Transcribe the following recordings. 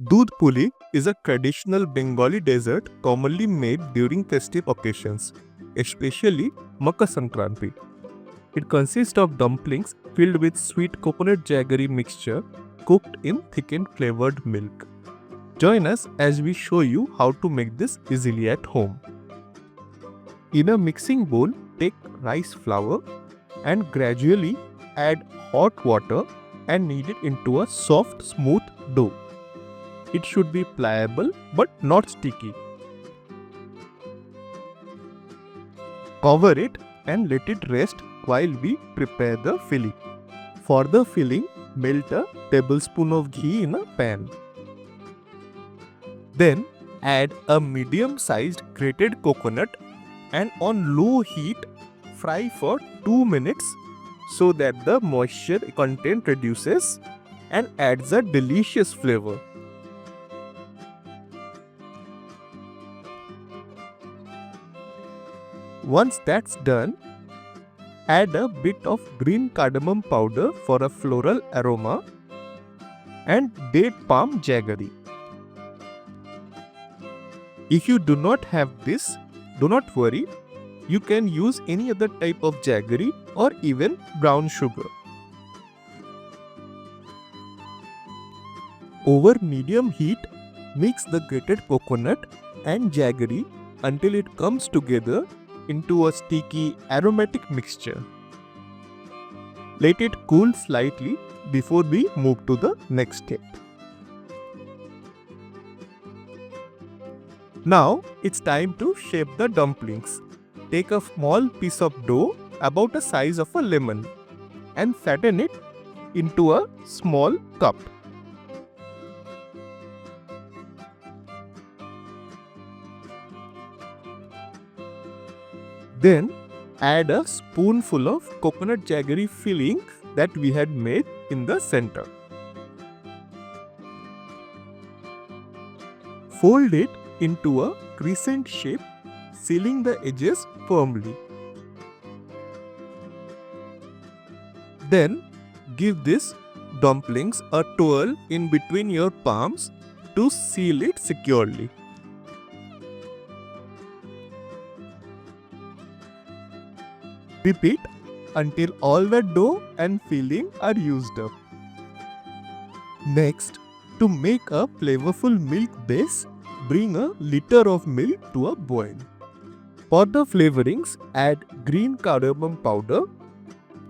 Doodh Puli is a traditional Bengali dessert commonly made during festive occasions, especially Makar Sankranti. It consists of dumplings filled with sweet coconut jaggery mixture cooked in thickened flavored milk. Join us as we show you how to make this easily at home. In a mixing bowl, take rice flour and gradually add hot water and knead it into a soft, smooth dough. It should be pliable but not sticky. Cover it and let it rest while we prepare the filling. For the filling, melt a tablespoon of ghee in a pan. Then add a medium-sized grated coconut and on low heat fry for 2 minutes so that the moisture content reduces and adds a delicious flavor. Once that's done, add a bit of green cardamom powder for a floral aroma and date palm jaggery. If you do not have this, do not worry, you can use any other type of jaggery or even brown sugar. Over medium heat, mix the grated coconut and jaggery until it comes together into a sticky aromatic mixture. Let it cool slightly before we move to the next step. Now it's time to shape the dumplings. Take a small piece of dough about the size of a lemon and flatten it into a small cup. Then add a spoonful of coconut jaggery filling that we had made in the center. Fold it into a crescent shape, sealing the edges firmly. Then give these dumplings a twirl in between your palms to seal it securely. Repeat until all the dough and filling are used up. Next, to make a flavorful milk base, bring a liter of milk to a boil. For the flavorings, add green cardamom powder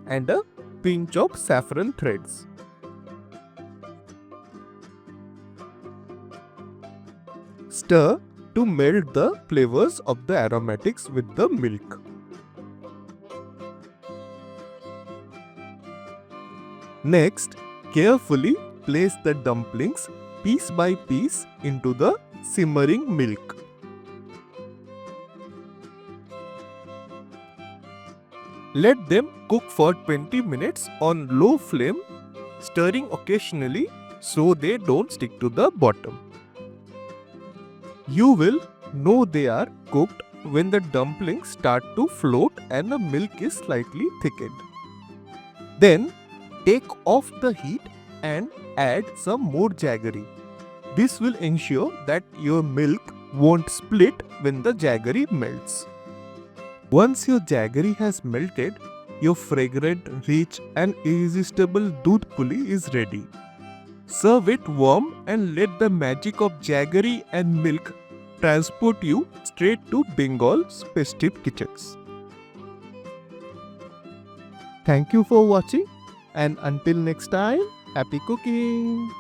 and a pinch of saffron threads. Stir to melt the flavors of the aromatics with the milk. Next, carefully place the dumplings piece by piece into the simmering milk. Let them cook for 20 minutes on low flame, stirring occasionally so they don't stick to the bottom. You will know they are cooked when the dumplings start to float and the milk is slightly thickened. Then take off the heat and add some more jaggery. This will ensure that your milk won't split when the jaggery melts. Once your jaggery has melted, your fragrant, rich and irresistible Doodh Puli is ready. Serve it warm and let the magic of jaggery and milk transport you straight to Bengal's festive kitchens. Thank you for watching. And until next time, happy cooking!